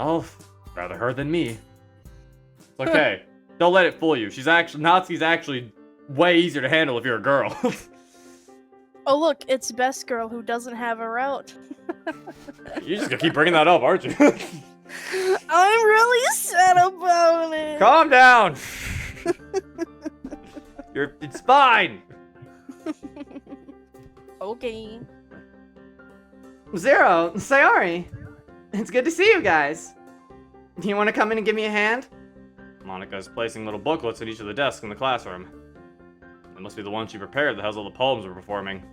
Oh, rather her than me. It's okay. Don't let it fool you. Natsuki's actually way easier to handle if you're a girl. Oh look, it's Best Girl who doesn't have a route. You're just gonna keep bringing that up, aren't you? I'm really sad about it. Calm down. It's fine. Okay. Zero, Sayori. It's good to see you guys. Do you want to come in and give me a hand? Monica is placing little booklets at each of the desks in the classroom. It must be the one she prepared that has all the poems we're performing.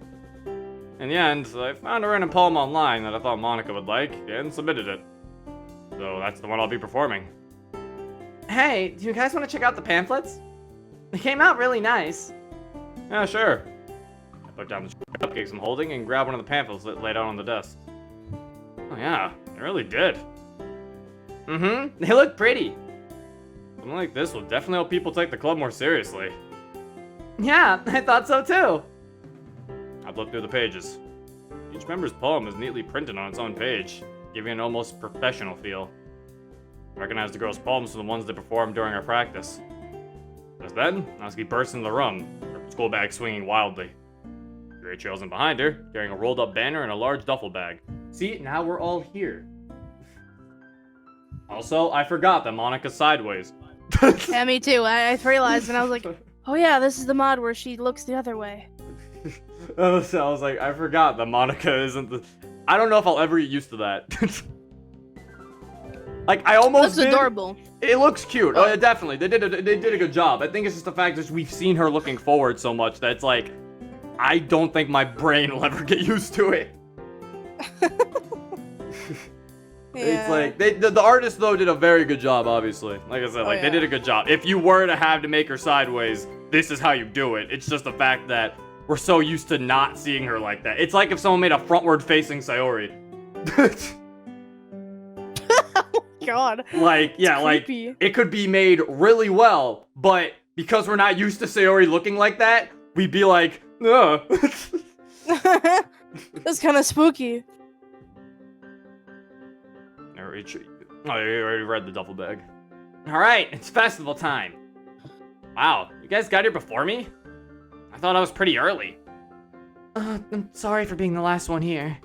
In the end, I found a random poem online that I thought Monica would like, and submitted it. So that's the one I'll be performing. Hey, do you guys want to check out the pamphlets? They came out really nice. Yeah, sure. I put down the cupcakes I'm holding and grabbed one of the pamphlets that laid out on the desk. Oh yeah, it really did. Mm-hmm, they look pretty. Something like this will definitely help people take the club more seriously. Yeah, I thought so too. I've looked through the pages. Each member's poem is neatly printed on its own page, giving an almost professional feel. I recognized the girls' poems from the ones they performed during our practice. Just then, Natsuki burst into the room, her school bag swinging wildly. Gray trails in behind her, carrying a rolled-up banner and a large duffel bag. See, now we're all here. Also, I forgot that Monica's sideways. Yeah, me too. I realized and I was like, oh yeah, this is the mod where she looks the other way. So I was like, I forgot that Monica isn't the... I don't know if I'll ever get used to that. Like, I almost Looks adorable. It looks cute. Oh, yeah, definitely. They did a good job. I think it's just the fact that we've seen her looking forward so much that it's like, I don't think my brain will ever get used to it. Yeah. It's like, the artist, though, did a very good job, obviously. Like I said, like, they did a good job. If you were to have to make her sideways, this is how you do it. It's just the fact that we're so used to not seeing her like that. It's like if someone made a frontward-facing Sayori. God. Like, yeah, like, it could be made really well, but because we're not used to Sayori looking like that, we'd be like, ugh. That's kind of spooky. Oh, you already read the duffel bag. Alright, it's festival time. Wow, you guys got here before me? I thought I was pretty early. I'm sorry for being the last one here.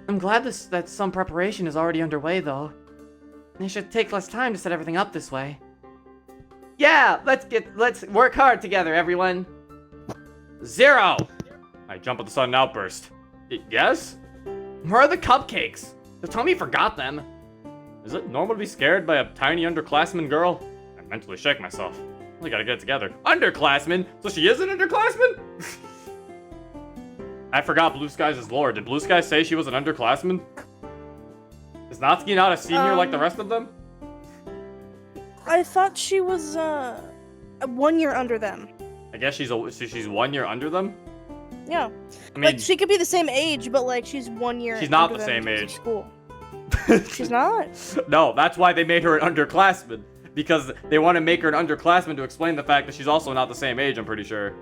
I'm glad that some preparation is already underway, though. It should take less time to set everything up this way. Yeah, let's work hard together, everyone. Zero! I jump at the sudden outburst. Yes? Where are the cupcakes? Don't tell me you forgot them. Is it normal to be scared by a tiny underclassman girl? I mentally shake myself. We gotta get it together. Underclassman? So she is an underclassman? I forgot Blue Skies is lore. Did Blue Skies say she was an underclassman? Is Natsuki not a senior like the rest of them? I thought she was 1 year under them. I guess she's 1 year under them? Yeah. I mean, Like she could be the same age, but like she's 1 year. She's not under the them same because of age. School. She's not. No, that's why they made her an underclassman. Because they want to make her an underclassman to explain the fact that she's also not the same age, I'm pretty sure.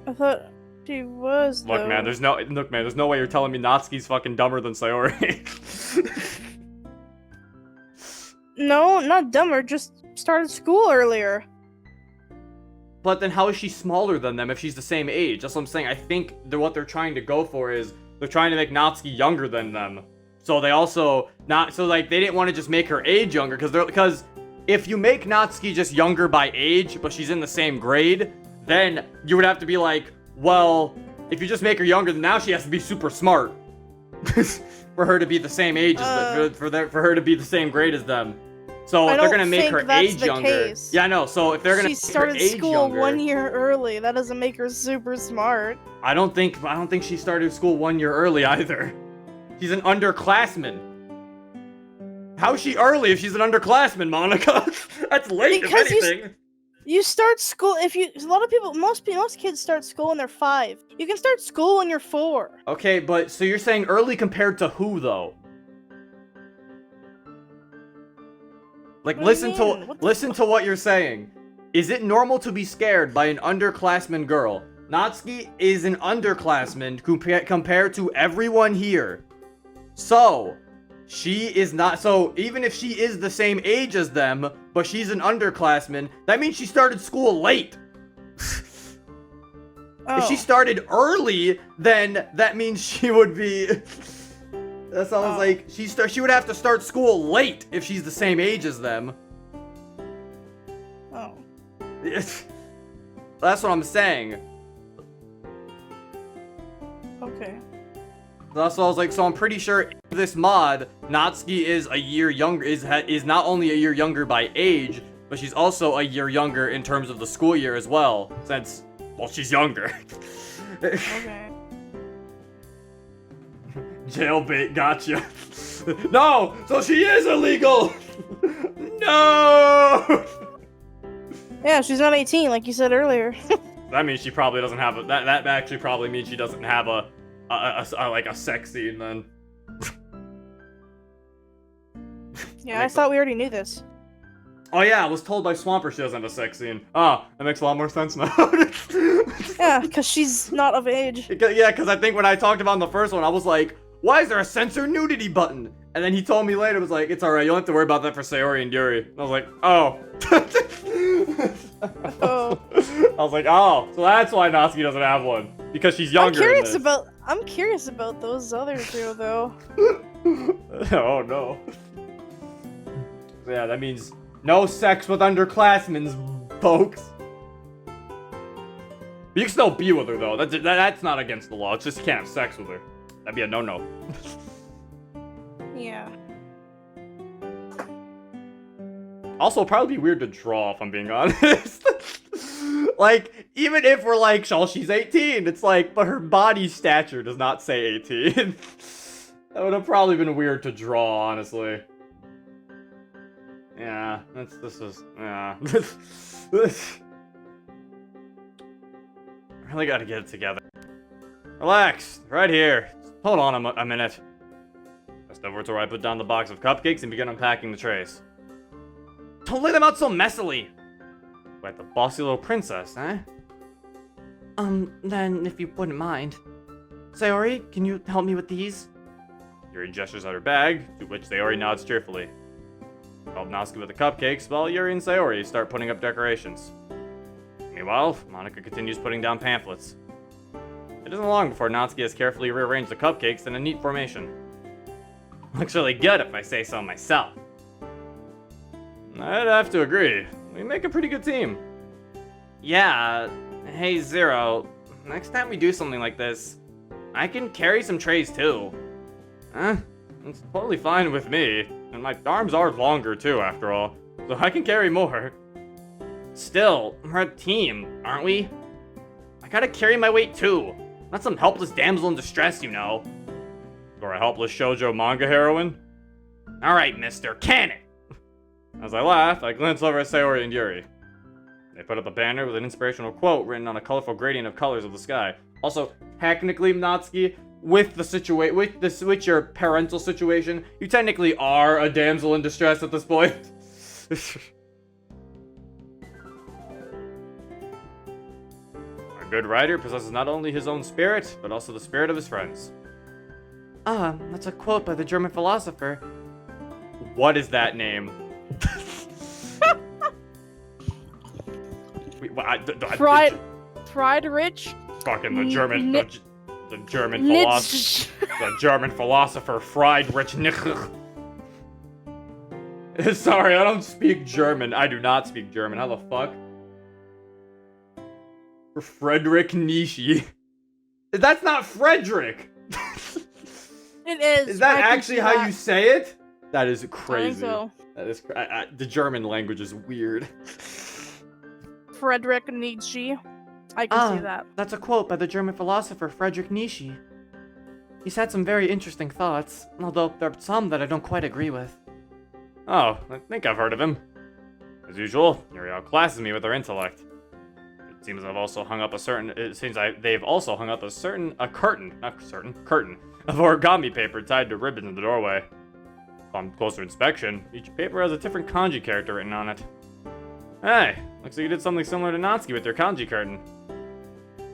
I thought she was. Look, though. man, there's no way you're telling me Natsuki's fucking dumber than Sayori. No, not dumber. Just started school earlier. But then how is she smaller than them if she's the same age? That's what I'm saying. I think what they're trying to go for is they're trying to make Natsuki younger than them. So they also they didn't want to just make her age younger because if you make Natsuki just younger by age, but she's in the same grade, then you would have to be like, well, if you just make her younger, then now she has to be super smart for her to be the same age as for her to be the same grade as them. So if they're gonna make her age younger, case. yeah, I know. So if they're gonna She make her started age school younger, 1 year early. That doesn't make her super smart. I don't think she started school 1 year early either. She's an underclassman. How's she early if she's an underclassman, Monica? That's late, Because if anything. You start school most kids start school when they're 5. You can start school when you're 4. Okay, but so you're saying early compared to who though? Like, What do you mean? listen to what you're saying. Is it normal to be scared by an underclassman girl? Natsuki is an underclassman compared to everyone here. So, she is not. So even if she is the same age as them, but she's an underclassman, that means she started school late. If she started early, then that means she would be. That sounds like she would have to start school late if she's the same age as them. Oh. That's what I'm saying. Okay. That's what I was like. So I'm pretty sure this mod, Natsuki is a year younger. Is not only a year younger by age, but she's also a year younger in terms of the school year as well. Since, well, she's younger. Okay. Jailbait, gotcha. No, so she is illegal. No. Yeah, she's not 18, like you said earlier. That means she probably doesn't have a. That actually probably means she doesn't have a like a sex scene then. Yeah, I thought we already knew this. Oh yeah, I was told by Swamper she doesn't have a sex scene. Ah, that makes a lot more sense now. Yeah, because she's not of age. Yeah, because I think when I talked about in the first one, I was like, why is there a censor nudity button? And then he told me later, it was like, it's alright, you don't have to worry about that for Sayori and Yuri. And I was like, oh. Oh. I was like, oh, so that's why Natsuki doesn't have one. Because she's younger. I'm curious about those other two, though. Oh no. So yeah, that means no sex with underclassmen, folks. But you can still be with her though. That's not against the law. It's just you can't have sex with her. That'd be a no-no. Yeah. Also, it'd probably be weird to draw if I'm being honest. Like, even if we're like, oh, she's 18, it's like, but her body stature does not say 18. That would have probably been weird to draw, honestly. Yeah, yeah. Really gotta get it together. Relax, right here. Hold on a minute. Just over to where I put down the box of cupcakes and begin unpacking the trays. Don't lay them out so messily! Like the bossy little princess, eh? Then if you wouldn't mind. Sayori, can you help me with these? Yuri gestures at her bag, to which Sayori nods cheerfully. Help Natsuki with the cupcakes, while Yuri and Sayori start putting up decorations. Meanwhile, Monica continues putting down pamphlets. It isn't long before Natsuki has carefully rearranged the cupcakes in a neat formation. Looks really good if I say so myself. I'd have to agree. We make a pretty good team. Yeah, hey Zero, next time we do something like this, I can carry some trays too. It's totally fine with me, and my arms are longer too after all, so I can carry more. Still, we're a team, aren't we? I gotta carry my weight too, not some helpless damsel in distress, you know. Or a helpless shoujo manga heroine? Alright, mister, can it! As I laugh, I glance over at Sayori and Yuri. They put up a banner with an inspirational quote written on a colorful gradient of colors of the sky. Also, technically, Natsuki, with your parental situation, you technically are a damsel in distress at this point. A good writer possesses not only his own spirit, but also the spirit of his friends. That's a quote by the German philosopher. What is that name? Wait, Friedrich. Fucking the German, the German philosopher, the German philosopher Friedrich Nietzsche. Sorry, I don't speak German. I do not speak German. How the fuck? Friedrich Nietzsche. That's not Frederick. It is. Is that actually how you say it? That is crazy. I think so. That is the German language is weird. Friedrich Nietzsche. I can see that. That's a quote by the German philosopher Friedrich Nietzsche. He's had some very interesting thoughts, although there are some that I don't quite agree with. Oh, I think I've heard of him. As usual, Yuri outclasses me with their intellect. It seems they've also hung up a curtain of origami paper tied to ribbons in the doorway. Upon closer inspection, each paper has a different kanji character written on it. Hey, looks like you did something similar to Natsuki with your kanji curtain.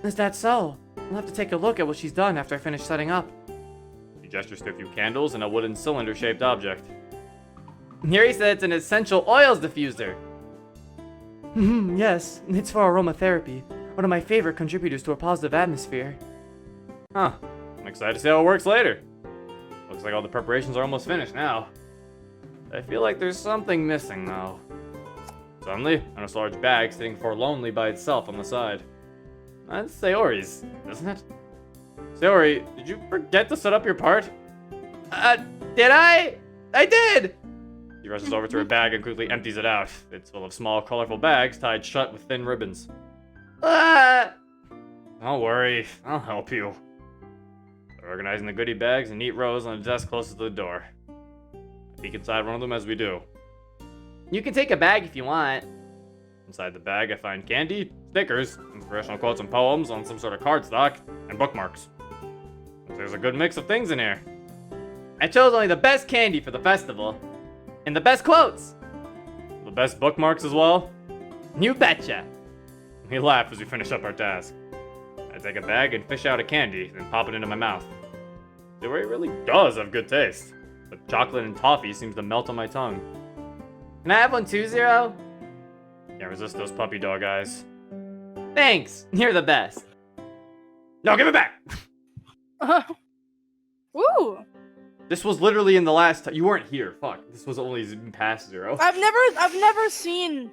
Is that so? I'll have to take a look at what she's done after I finish setting up. He gestures to a few candles and a wooden cylinder-shaped object. Yuri said it's an essential oils diffuser. Yes, it's for aromatherapy. One of my favorite contributors to a positive atmosphere. Huh. I'm excited to see how it works later. Looks like all the preparations are almost finished now. I feel like there's something missing, though. Suddenly, I notice a large bag sitting forlornly by itself on the side. That's Sayori's, isn't it? Sayori, did you forget to set up your part? Did I? I did! He rushes over to her bag and quickly empties it out. It's full of small, colorful bags tied shut with thin ribbons. Don't worry, I'll help you. They're organizing the goodie bags in neat rows on a desk closest to the door. I peek inside one of them as we do. You can take a bag if you want. Inside the bag, I find candy, stickers, inspirational quotes and poems on some sort of cardstock, and bookmarks. There's a good mix of things in here. I chose only the best candy for the festival. And the best quotes. The best bookmarks as well? You betcha. We laugh as we finish up our task. I take a bag and fish out a candy, then pop it into my mouth. The way it really does have good taste. The chocolate and toffee seems to melt on my tongue. Can I have one too, Zero? Can't resist those puppy dog eyes. Thanks. You're the best. No, give it back! Ooh. This was literally in the last time. You weren't here. Fuck. This was only past Zero. I've never seen.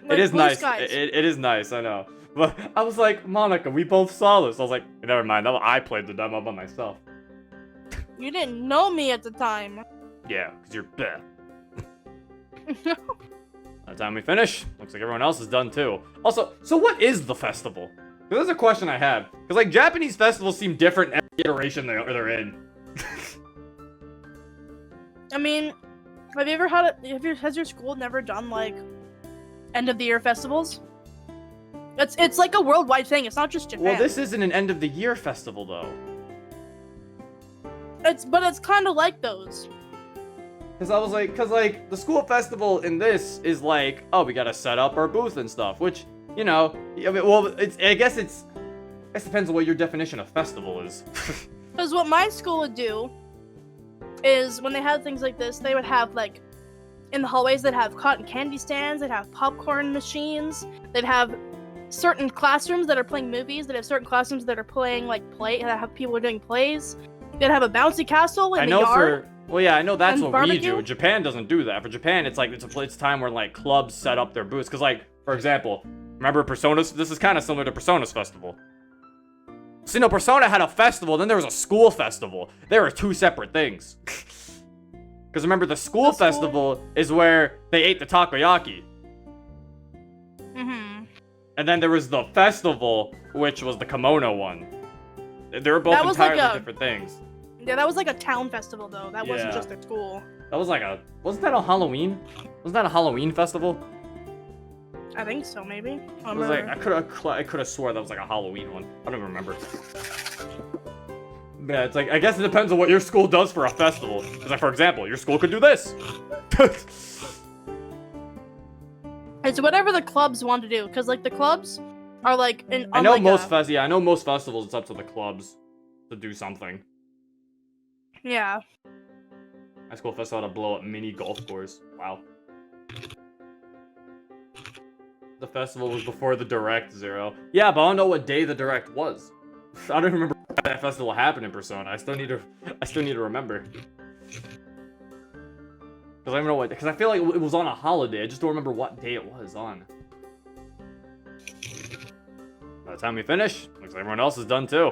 It is Blue nice. Skies. It is nice, I know. But I was like, Monica, we both saw this. I was like, never mind. I played the demo by myself. You didn't know me at the time. Yeah, because you're bleh. By the time we finish, looks like everyone else is done too. Also, so what is the festival? Because that's a question I have. Because like Japanese festivals seem different every iteration they're in. I mean, have you ever has your school never done like end of the year festivals? It's like a worldwide thing. It's not just Japan. Well, this isn't an end of the year festival though. But it's kind of like those. Cause like the school festival in this is like, oh, we gotta set up our booth and stuff, which, you know, I mean, well, I guess it depends on what your definition of festival is. Because what my school would do is when they had things like this, they would have like in the hallways they'd have cotton candy stands, they'd have popcorn machines, they'd have certain classrooms that are playing movies, they'd have certain classrooms that are playing like that have people doing plays. They'd have a bouncy castle in the yard. Well, yeah, I know that's And what barbecue? we do. Japan doesn't do that. For Japan, it's like it's time where like clubs set up their booths. Cause like, for example, remember Persona's? This is kind of similar to Persona's festival. See, no, Persona had a festival, then there was a school festival. They were two separate things. Cause remember, the school festival is where they ate the takoyaki. Mm-hmm. And then there was the festival, which was the kimono one. They were both That was like entirely a- different things. Yeah, that was like a town festival though. That wasn't Yeah. just their school. That was like wasn't that a Halloween? Wasn't that a Halloween festival? I think so, maybe. It was like, I could have swore that was like a Halloween one. I don't even remember. Yeah, it's like, I guess it depends on what your school does for a festival. It's like, for example, your school could do this. It's whatever the clubs want to do, because like the clubs are like in. I know most festivals it's up to the clubs to do something. Yeah. High school festival had a blow up mini golf course. Wow. The festival was before the Direct, Zero. Yeah, but I don't know what day the Direct was. I don't remember when that festival happened in Persona. I still need to remember. Because I don't know what. Because I feel like it was on a holiday. I just don't remember what day it was on. By the time we finish, looks like everyone else is done too.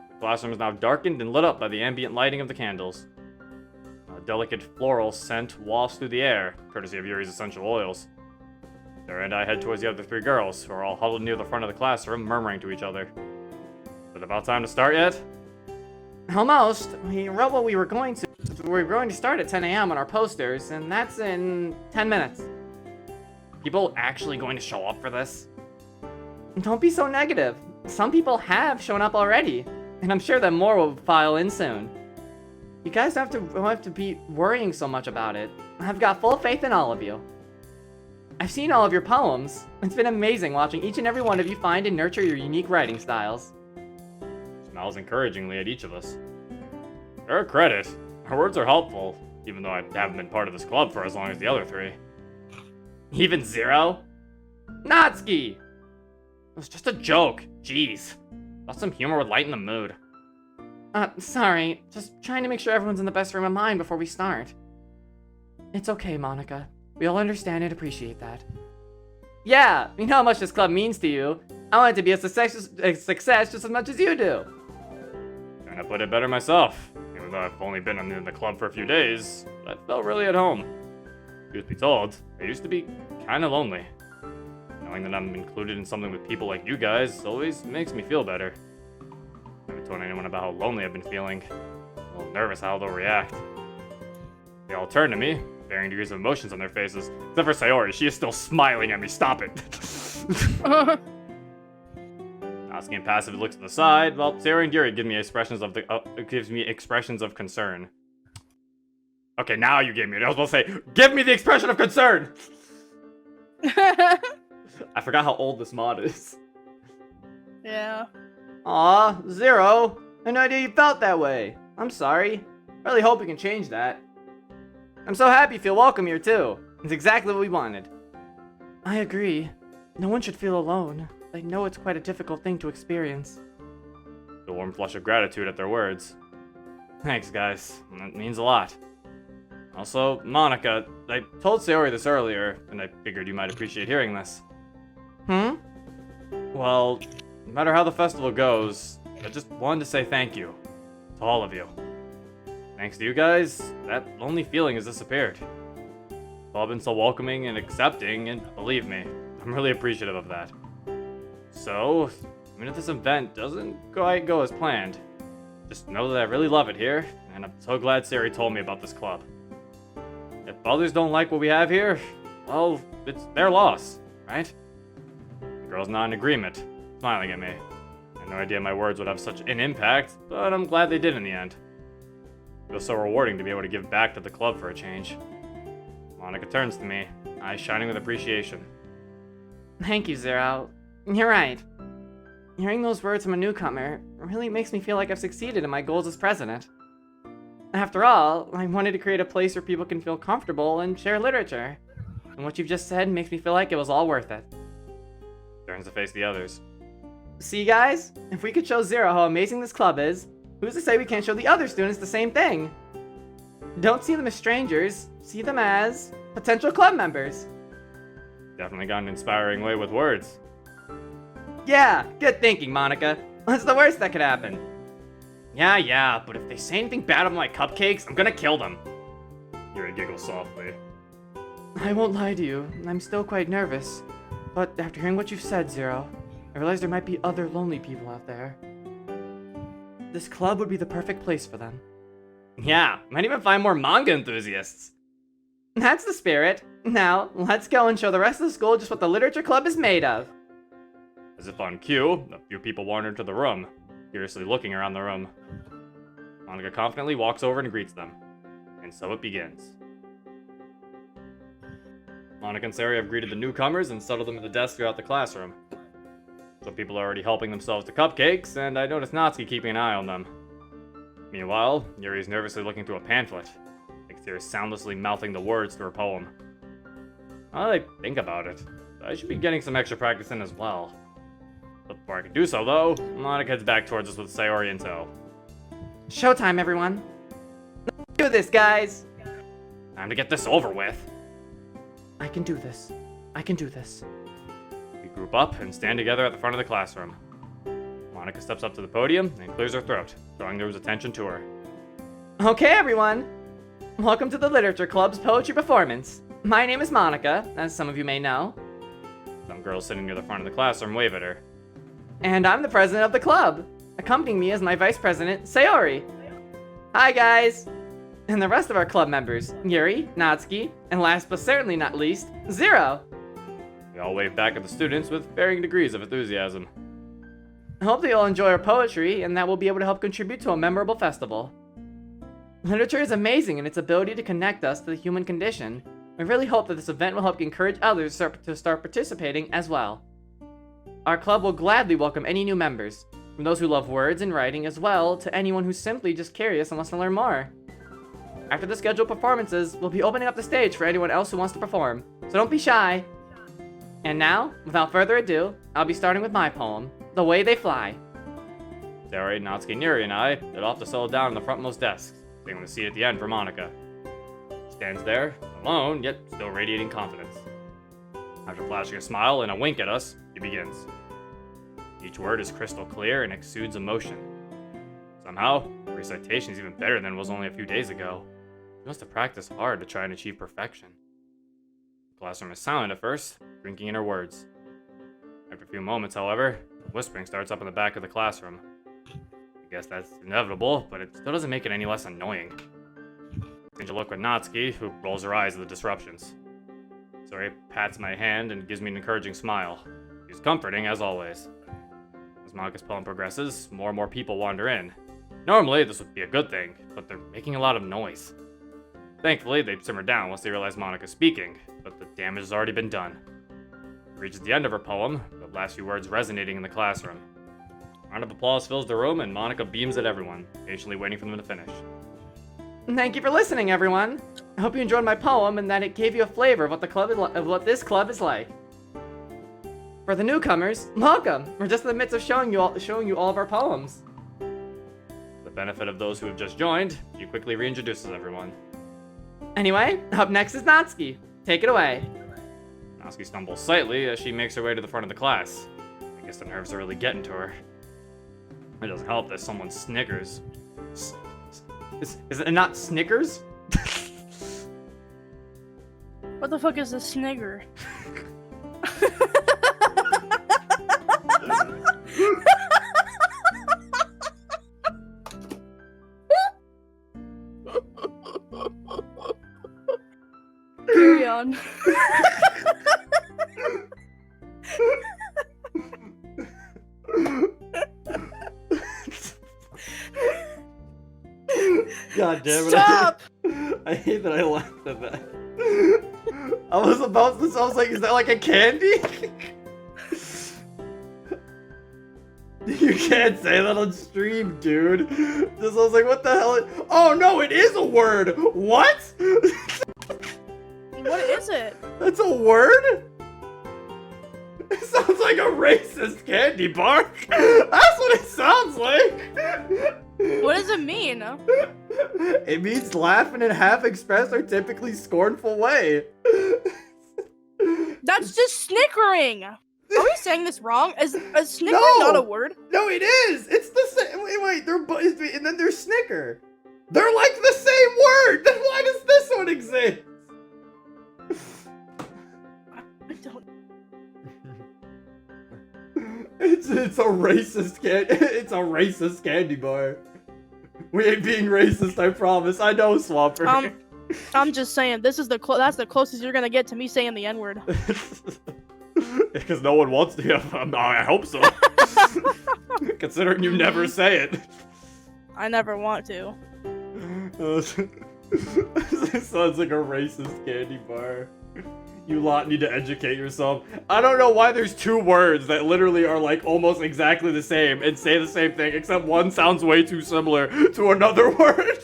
The classroom is now darkened and lit up by the ambient lighting of the candles. A delicate floral scent wafts through the air, courtesy of Yuri's essential oils. Sarah and I head towards the other three girls, who are all huddled near the front of the classroom, murmuring to each other. Is it about time to start yet? Almost. We wrote what we were going to. We were going to start at 10 a.m. on our posters, and that's in 10 minutes. People actually going to show up for this? Don't be so negative. Some people have shown up already, and I'm sure that more will file in soon. You guys don't have to be worrying so much about it. I've got full faith in all of you. I've seen all of your poems. It's been amazing watching each and every one of you find and nurture your unique writing styles. Smiles encouragingly at each of us. To her credit, her words are helpful, even though I haven't been part of this club for as long as the other three. Even Zero? Natsuki! It was just a joke. Jeez. Thought some humor would lighten the mood. Sorry. Just trying to make sure everyone's in the best frame of mind before we start. It's okay, Monica. We all understand and appreciate that. Yeah, we know how much this club means to you. I want it to be a success just as much as you do. Kinda put it better myself. Even though I've only been in the club for a few days, I felt really at home. Truth be told, I used to be kinda lonely. Knowing that I'm included in something with people like you guys always makes me feel better. I haven't told anyone about how lonely I've been feeling. A little nervous how they'll react. They all turn to me, varying degrees of emotions on their faces. Except for Sayori, she is still smiling at me. Stop it. Natsuki and passive looks to the side, while Sayori and Yuri give me expressions of concern. Okay, now you gave me it. I was supposed to say, give me the expression of concern! I forgot how old this mod is. Yeah. Aw, Zero. I had no idea you felt that way. I'm sorry. Really hope we can change that. I'm so happy you feel welcome here too. It's exactly what we wanted. I agree. No one should feel alone. I know it's quite a difficult thing to experience. A warm flush of gratitude at their words. Thanks, guys. That means a lot. Also, Monica, I told Sayori this earlier, and I figured you might appreciate hearing this. Well, no matter how the festival goes, I just wanted to say thank you to all of you. Thanks to you guys, that lonely feeling has disappeared. You've all been so welcoming and accepting, and believe me, I'm really appreciative of that. So, even if this event doesn't quite go as planned, just know that I really love it here, and I'm so glad Sayori told me about this club. If others don't like what we have here, well, it's their loss, right? The girl's not in agreement, smiling at me. I had no idea my words would have such an impact, but I'm glad they did in the end. It feels so rewarding to be able to give back to the club for a change. Monica turns to me, eyes shining with appreciation. Thank you, Zero. You're right. Hearing those words from a newcomer really makes me feel like I've succeeded in my goals as president. After all, I wanted to create a place where people can feel comfortable and share literature. And what you've just said makes me feel like it was all worth it. Turns to face the others. See, guys? If we could show Zero how amazing this club is, who's to say we can't show the other students the same thing? Don't see them as strangers, see them as potential club members. Definitely got an inspiring way with words. Yeah, good thinking, Monica. What's the worst that could happen? Yeah, but if they say anything bad about my cupcakes, I'm gonna kill them. Yuri giggles softly. I won't lie to you, I'm still quite nervous. But after hearing what you've said, Zero, I realize there might be other lonely people out there. This club would be the perfect place for them. Yeah, might even find more manga enthusiasts. That's the spirit. Now, let's go and show the rest of the school just what the literature club is made of. As if on cue, a few people wander into the room, curiously looking around the room. Monica confidently walks over and greets them. And so it begins. Monica and Sayori have greeted the newcomers and settled them at the desk throughout the classroom. Some people are already helping themselves to cupcakes, and I notice Natsuki keeping an eye on them. Meanwhile, Yuri is nervously looking through a pamphlet. I can hear her soundlessly mouthing the words to her poem. Now that I think about it, I should be getting some extra practice in as well. But before I can do so, though, Monica heads back towards us with Sayori in tow. Showtime, everyone. Let's do this, guys. Time to get this over with. I can do this. I can do this. We group up and stand together at the front of the classroom. Monica steps up to the podium and clears her throat, drawing those attention to her. Okay, everyone. Welcome to the Literature Club's poetry performance. My name is Monica, as some of you may know. Some girls sitting near the front of the classroom wave at her. And I'm the president of the club. Accompanying me is my vice president, Sayori. Hi, guys. And the rest of our club members, Yuri, Natsuki, and last but certainly not least, Zero. We all wave back at the students with varying degrees of enthusiasm. I hope that you'll enjoy our poetry and that we'll be able to help contribute to a memorable festival. Literature is amazing in its ability to connect us to the human condition. We really hope that this event will help encourage others to start participating as well. Our club will gladly welcome any new members. From those who love words and writing as well to anyone who's simply just curious and wants to learn more. After the scheduled performances, we'll be opening up the stage for anyone else who wants to perform, so don't be shy. And now, without further ado, I'll be starting with my poem, The Way They Fly. Sarah, Natsuki, Neri, and I head off to settle down on the frontmost desks, taking the seat at the end for Monica. She stands there, alone, yet still radiating confidence. After flashing a smile and a wink at us, he begins. Each word is crystal clear and exudes emotion. Somehow, the recitation is even better than it was only a few days ago. She must have practiced hard to try and achieve perfection. The classroom is silent at first, drinking in her words. After a few moments, however, whispering starts up in the back of the classroom. I guess that's inevitable, but it still doesn't make it any less annoying. Change a look with Natsuki, who rolls her eyes at the disruptions. Sori pats my hand and gives me an encouraging smile. She's comforting, as always. As Monica's poem progresses, more and more people wander in. Normally, this would be a good thing, but they're making a lot of noise. Thankfully, they simmer down once they realize Monica's speaking, but the damage has already been done. It reaches the end of her poem, the last few words resonating in the classroom. A round of applause fills the room, and Monica beams at everyone, patiently waiting for them to finish. Thank you for listening, everyone. I hope you enjoyed my poem and that it gave you a flavor of what this club is like. For the newcomers, welcome. We're just in the midst of showing you all of our poems. For the benefit of those who have just joined, she quickly reintroduces everyone. Anyway, up next is Natsuki. Take it away. Natsuki stumbles slightly as she makes her way to the front of the class. I guess the nerves are really getting to her. It doesn't help that someone snickers. Is it not Snickers? What the fuck is a snigger? Carry on. God damn it. Stop! I hate that I laughed at that. I was like, is that like a candy? You can't say that on stream, dude. I was like, what the hell? Oh no, it is a word! What? What is it? That's a word? It sounds like a racist candy bar. That's what it sounds like. What does it mean? It means laugh in a half-expressed or typically scornful way. That's just snickering. Are we saying this wrong? Is snickering No! not a word? No, it is. It's the same. Wait, and then there's snicker. They're like the same word. Then why does this one exist? I don't. It's a racist it's a racist candy bar. We ain't being racist, I promise. I know, Swamper. I'm just saying this is that's the closest you're gonna get to me saying the N-word. Because no one wants to. I hope so. Considering you never say it. I never want to. This sounds like a racist candy bar. You lot need to educate yourself. I don't know why there's two words that literally are like almost exactly the same and say the same thing, except one sounds way too similar to another word.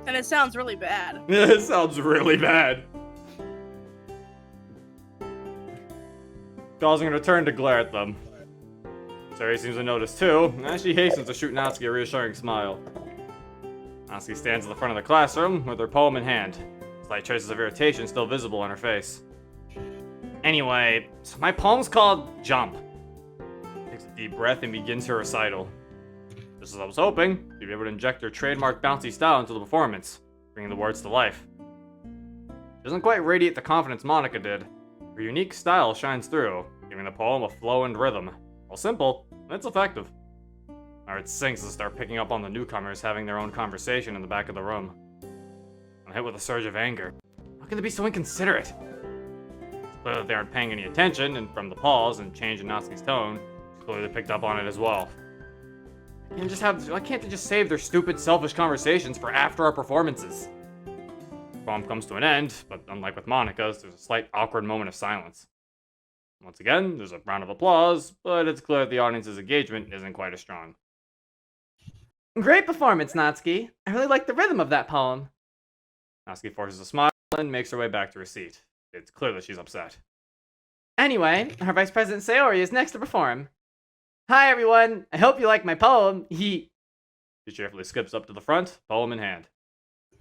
And it sounds really bad. It sounds really bad. Causing her to turn to glare at them. Sari seems to notice too, and she hastens to shoot Natsuki a reassuring smile. Natsuki stands at the front of the classroom with her poem in hand. Slight traces of irritation still visible on her face. Anyway, so my poem's called Jump. Takes a deep breath and begins her recital. Just as I was hoping, she'd be able to inject her trademark bouncy style into the performance, bringing the words to life. She doesn't quite radiate the confidence Monica did. Her unique style shines through, giving the poem a flow and rhythm. While simple, it's effective. My heart sinks as I start picking up on the newcomers having their own conversation in the back of the room. I'm hit with a surge of anger. How can they be so inconsiderate? It's clear that they aren't paying any attention, and from the pause and change in Natsuki's tone, she clearly picked up on it as well. Why can't they just save their stupid, selfish conversations for after our performances? The poem comes to an end, but unlike with Monica's, there's a slight awkward moment of silence. Once again, there's a round of applause, but it's clear that the audience's engagement isn't quite as strong. Great performance, Natsuki. I really like the rhythm of that poem. Natsuki forces a smile and makes her way back to her seat. It's clear that she's upset. Anyway, our Vice President Sayori is next to perform. Hi, everyone. I hope you like my poem. She cheerfully skips up to the front, poem in hand.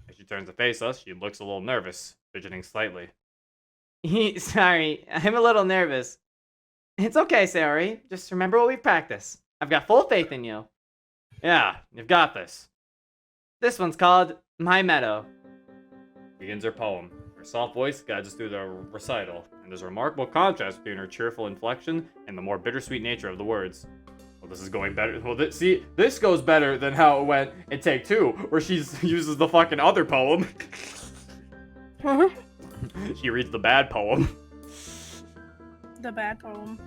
As she turns to face us, she looks a little nervous, fidgeting slightly. Sorry, I'm a little nervous. It's okay, Sayori. Just remember what we've practiced. I've got full faith in you. Yeah, you've got this. This one's called My Meadow. Begins her poem. Her soft voice guides us through the recital, and there's a remarkable contrast between her cheerful inflection and the more bittersweet nature of the words. Well, this is going better. Well, this goes better than how it went in take 2, where she uses the fucking other poem. She reads the bad poem. The bad poem.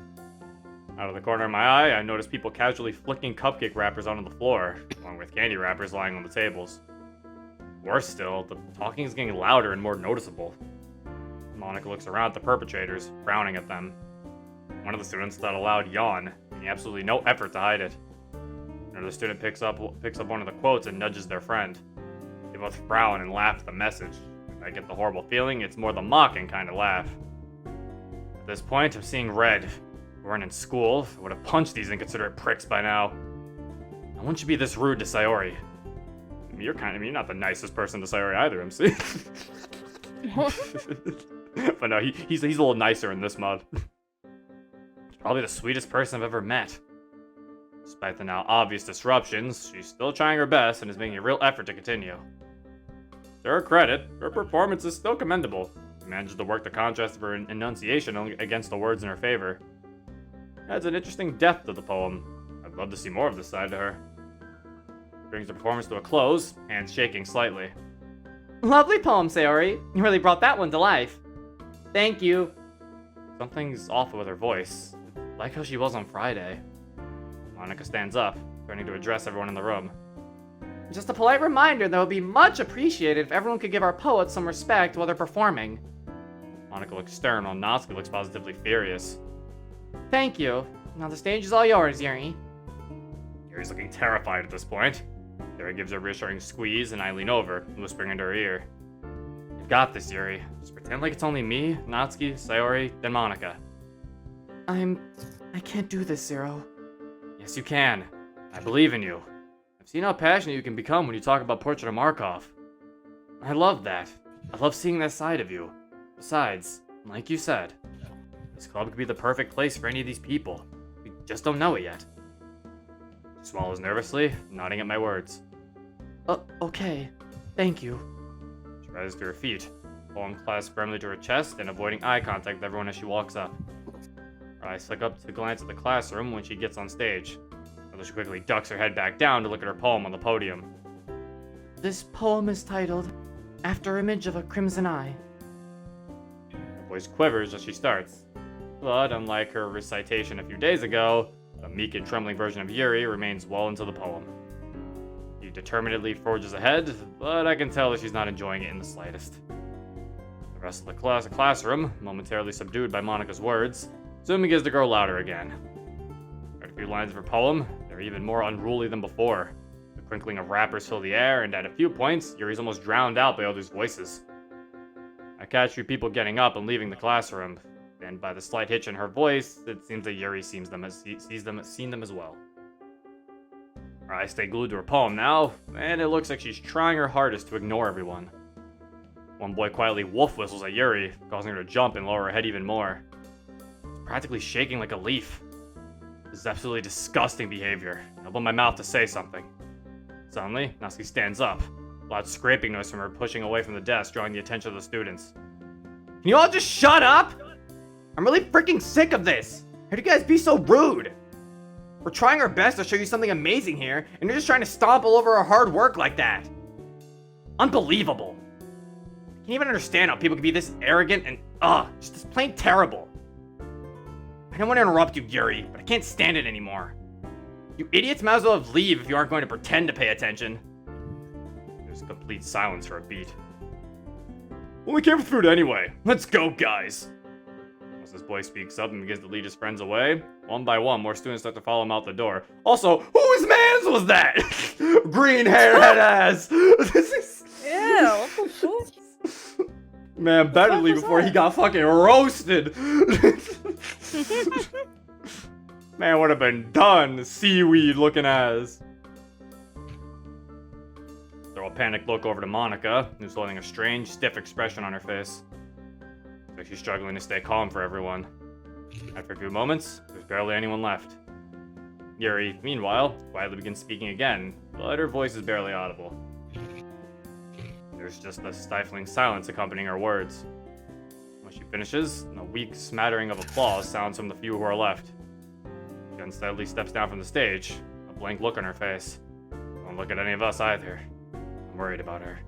Out of the corner of my eye, I notice people casually flicking cupcake wrappers onto the floor, along with candy wrappers lying on the tables. Worse still, the talking is getting louder and more noticeable. Monika looks around at the perpetrators, frowning at them. One of the students let a loud yawn, making absolutely no effort to hide it. Another student picks up one of the quotes and nudges their friend. They both frown and laugh at the message. I get the horrible feeling it's more the mocking kind of laugh. At this point, I'm seeing red. If we weren't in school, I would have punched these inconsiderate pricks by now. No one should be this rude to Sayori. I mean, you're not the nicest person to Sayori either, MC. But no, he's a little nicer in this mod. Probably the sweetest person I've ever met. Despite the now obvious disruptions, she's still trying her best and is making a real effort to continue. To her credit, her performance is still commendable. She manages to work the contrast of her enunciation against the words in her favor. Adds an interesting depth to the poem. I'd love to see more of this side to her. Brings the performance to a close, hands shaking slightly. Lovely poem, Sayori. You really brought that one to life. Thank you. Something's off with her voice. Like how she was on Friday. Monika stands up, turning to address everyone in the room. Just a polite reminder that it would be much appreciated if everyone could give our poets some respect while they're performing. Monika looks stern while Natsuki looks positively furious. Thank you. Now the stage is all yours, Yuri. Yuri's looking terrified at this point. Yuri gives her a reassuring squeeze and I lean over, whispering into her ear. You've got this, Yuri. Just pretend like it's only me, Natsuki, Sayori, then Monika. I can't do this, Zero. Yes, you can. I believe in you. I've seen how passionate you can become when you talk about Portrait of Markov. I love that. I love seeing that side of you. Besides, like you said, this club could be the perfect place for any of these people. We just don't know it yet. She swallows nervously, nodding at my words. Okay. Thank you. She rises to her feet, palm clasped firmly to her chest and avoiding eye contact with everyone as she walks up. Her eyes flick up to glance at the classroom when she gets on stage, although she quickly ducks her head back down to look at her poem on the podium. This poem is titled, After Image of a Crimson Eye. Her voice quivers as she starts, but unlike her recitation a few days ago, the meek and trembling version of Yuri remains well into the poem. She determinedly forges ahead, but I can tell that she's not enjoying it in the slightest. The rest of the classroom, momentarily subdued by Monika's words, soon begins to grow louder again. Read a few lines of her poem, they're even more unruly than before. The crinkling of wrappers fill the air, and at a few points, Yuri's almost drowned out by others' voices. I catch a few people getting up and leaving the classroom, and by the slight hitch in her voice, it seems that Yuri seen them as well. Her eyes stay glued to her poem now, and it looks like she's trying her hardest to ignore everyone. One boy quietly wolf whistles at Yuri, causing her to jump and lower her head even more. She's practically shaking like a leaf. This is absolutely disgusting behavior. I open my mouth to say something. Suddenly, Natsuki stands up. A loud scraping noise from her pushing away from the desk, drawing the attention of the students. Can you all just shut up? I'm really freaking sick of this. How do you guys be so rude? We're trying our best to show you something amazing here, and you're just trying to stomp all over our hard work like that. Unbelievable. I can't even understand how people can be this arrogant and, just plain terrible. I don't want to interrupt you, Yuri, but I can't stand it anymore. You idiots might as well leave if you aren't going to pretend to pay attention. There's complete silence for a beat. Well, we came for food anyway. Let's go, guys. Once this boy speaks up and begins to lead his friends away, one by one, more students start to follow him out the door. Also, whose mans was that? Green hair head ass! This is... Yeah, what the fuck? Man, better leave was before he that? got fucking roasted. Man would have been done, seaweed looking ass. Throw a panicked look over to Monica, who's holding a strange, stiff expression on her face. Like she's struggling to stay calm for everyone. After a few moments, there's barely anyone left. Yuri, meanwhile, quietly begins speaking again, but her voice is barely audible. There's just a stifling silence accompanying her words. When she finishes, a weak smattering of applause sounds from the few who are left. She unsteadily steps down from the stage, a blank look on her face. Don't look at any of us either. I'm worried about her.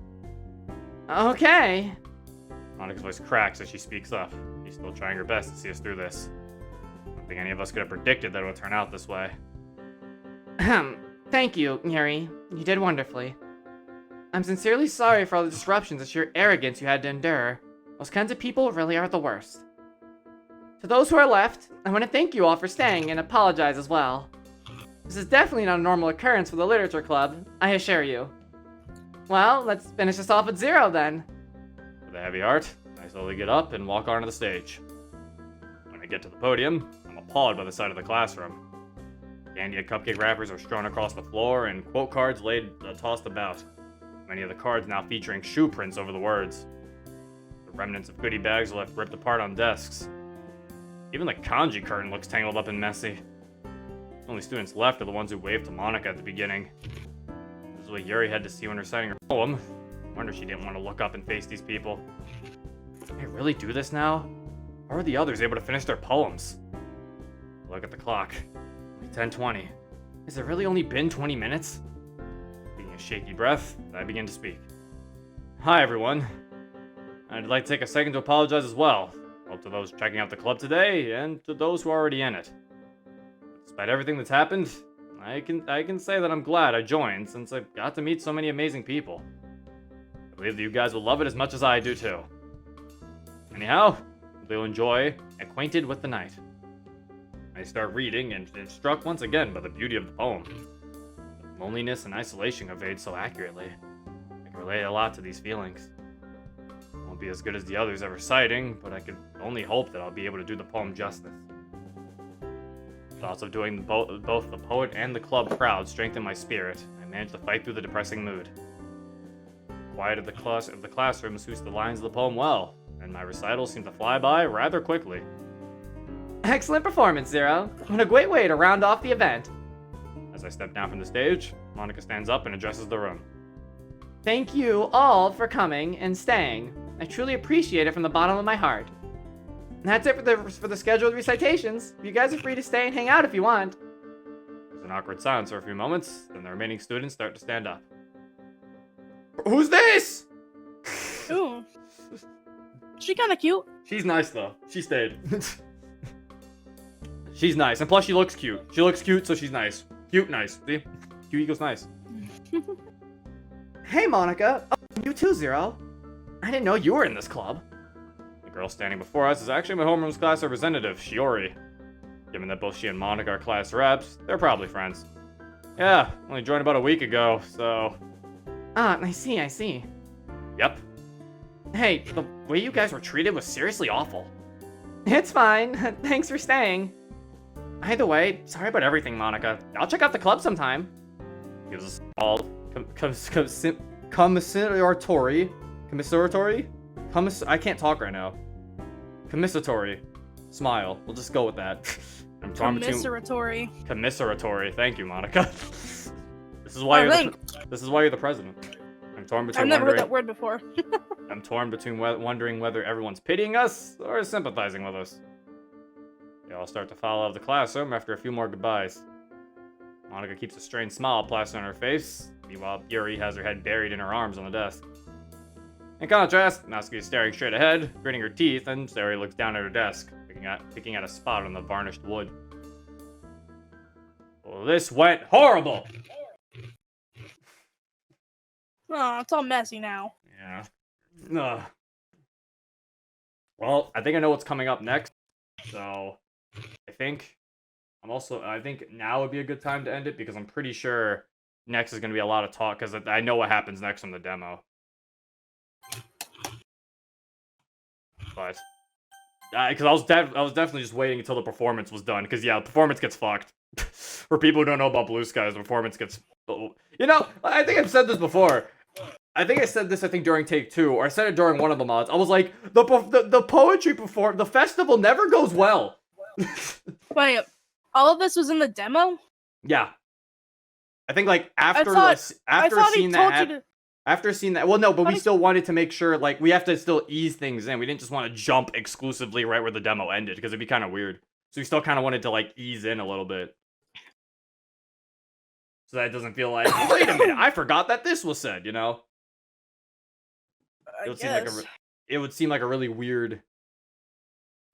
Okay. Monica's voice cracks as she speaks up. She's still trying her best to see us through this. I don't think any of us could have predicted that it would turn out this way. Thank you, Yuri. You did wonderfully. I'm sincerely sorry for all the disruptions and sheer arrogance you had to endure. Those kinds of people really are the worst. To those who are left, I want to thank you all for staying and apologize as well. This is definitely not a normal occurrence for the Literature Club, I assure you. Well, let's finish this off at 0 then. With a heavy heart, I slowly get up and walk onto the stage. When I get to the podium, I'm appalled by the sight of the classroom. Candy and cupcake wrappers are strewn across the floor and quote cards tossed about. Many of the cards now featuring shoe prints over the words. The remnants of goodie bags are left ripped apart on desks. Even the kanji curtain looks tangled up and messy. The only students left are the ones who waved to Monica at the beginning. This is what Yuri had to see when reciting her poem. I wonder she didn't want to look up and face these people. Can I really do this now? How are the others able to finish their poems? Look at the clock. 10:20. Has it really only been 20 minutes? Taking a shaky breath, I begin to speak. Hi everyone. I'd like to take a second to apologize as well. Both to those checking out the club today, and to those who are already in it. Despite everything that's happened, I can say that I'm glad I joined, since I've got to meet so many amazing people. I believe that you guys will love it as much as I do too. Anyhow, they'll enjoy Acquainted with the Night. I start reading and struck once again by the beauty of the poem. The loneliness and isolation conveyed so accurately. I can relate a lot to these feelings. It won't be as good as the others ever citing, but I can only hope that I'll be able to do the poem justice. Thoughts of doing both the poet and the club proud strengthened my spirit. I managed to fight through the depressing mood. The quiet of the classroom suits the lines of the poem well, and my recital seemed to fly by rather quickly. Excellent performance, Zero. What a great way to round off the event. As I step down from the stage, Monica stands up and addresses the room. Thank you all for coming and staying. I truly appreciate it from the bottom of my heart. And that's it for the scheduled recitations. You guys are free to stay and hang out if you want. There's an awkward silence for a few moments, then the remaining students start to stand up. Who's this? Ooh. She kinda cute. She's nice though. She stayed. She's nice, and plus she looks cute. She looks cute, so she's nice. Cute, nice. See? Cute equals nice. Hey, Monica. Oh, you too, Zero. I didn't know you were in this club. The girl standing before us is actually my homeroom's class representative, Shiori. Given that both she and Monica are class reps, they're probably friends. Yeah, only joined about a week ago, so... Ah, I see. Yep. Hey, the way you guys were treated was seriously awful. It's fine. Thanks for staying. Either way, sorry about everything, Monica. I'll check out the club sometime. Gives us all commissatory. I can't talk right now. Commissatory. Smile. We'll just go with that. I'm torn between commiseratory. Thank you, Monica. This is why you're the president. I'm torn between I've never heard that word before. I'm torn between wondering whether everyone's pitying us or sympathizing with us. They all start to file out of the classroom after a few more goodbyes. Monica keeps a strained smile plastered on her face. Meanwhile, Yuri has her head buried in her arms on the desk. In contrast, Natsuki is staring straight ahead, gritting her teeth, and Sayori looks down at her desk, picking at a spot on the varnished wood. Well, this went horrible! Oh, it's all messy now. Yeah. Well, I think I know what's coming up next. So I think I think now would be a good time to end it because I'm pretty sure next is going to be a lot of talk because I know what happens next from the demo. But because I was definitely just waiting until the performance was done because yeah, the performance gets fucked. For people who don't know about Blue Skies, the performance gets. You know, I think I've said this before. I think I said this during take 2, or I said it during one of the mods. I was like, the poetry the festival never goes well. Wait, all of this was in the demo? Yeah. I think like after seeing that, well, no, but we still wanted to make sure like we have to still ease things in. We didn't just want to jump exclusively right where the demo ended because it'd be kind of weird. So we still kind of wanted to like ease in a little bit. So that it doesn't feel like, wait a minute, I forgot that this was said, you know? It would seem like a really weird.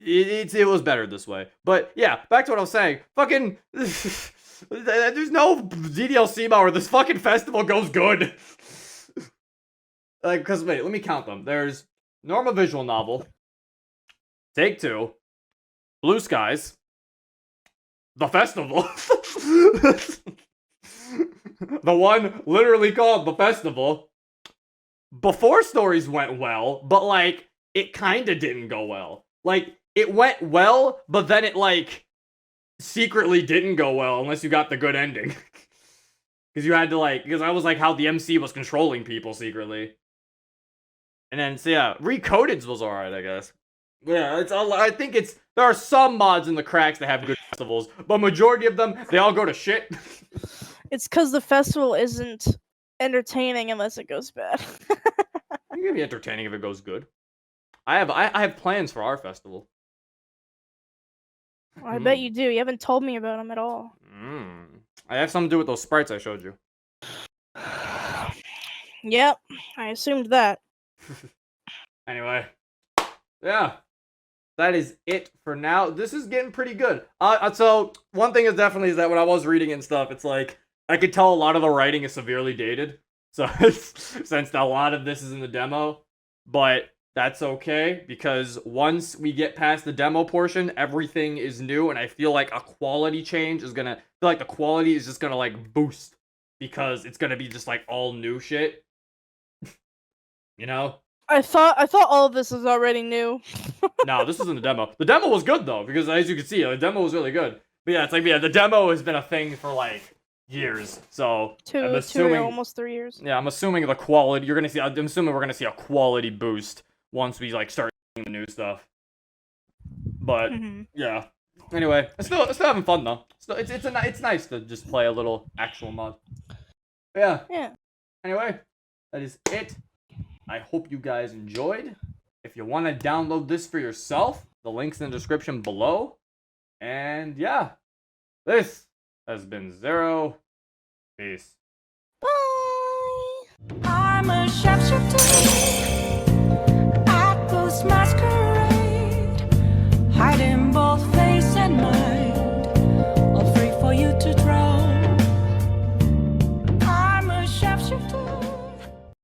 It was better this way. But yeah, back to what I was saying. Fucking there's no DDLC mod where this fucking festival goes good. Like, cause wait, let me count them. There's normal visual novel, take 2, Blue Skies, the festival, the one literally called the festival. Before Stories went well, but like it kind of didn't go well. Like it went well, but then it like secretly didn't go well unless you got the good ending. Because you had to like, because I was like how the MC was controlling people secretly. And then so yeah, Recoded was alright, I guess. Yeah, I think there are some mods in the cracks that have good festivals, but majority of them they all go to shit. It's because the festival isn't entertaining unless it goes bad. It can be entertaining if it goes good. I have plans for our festival. I bet you do. You haven't told me about them at all. I have something to do with those sprites I showed you. Yep, I assumed that. Anyway, yeah, that is it for now. This is getting pretty good. So one thing is definitely that when I was reading and stuff, it's like I could tell a lot of the writing is severely dated. So since a lot of this is in the demo, but that's okay because once we get past the demo portion, everything is new, and I feel like a quality change is gonna feel like the quality is just gonna like boost because it's gonna be just like all new shit. You know? I thought all of this was already new. No, this isn't the demo. The demo was good though, because as you can see, the demo was really good. But yeah, it's like the demo has been a thing for like years. So I'm assuming almost 3 years. Yeah, I'm assuming the quality I'm assuming we're gonna see a quality boost once we like start seeing the new stuff. But yeah. Anyway, it's still having fun though. It's nice to just play a little actual mod. But yeah. Yeah. Anyway, that is it. I hope you guys enjoyed. If you want to download this for yourself, the link's in the description below. And yeah, this has been Zero. Peace. Bye. I'm a chef.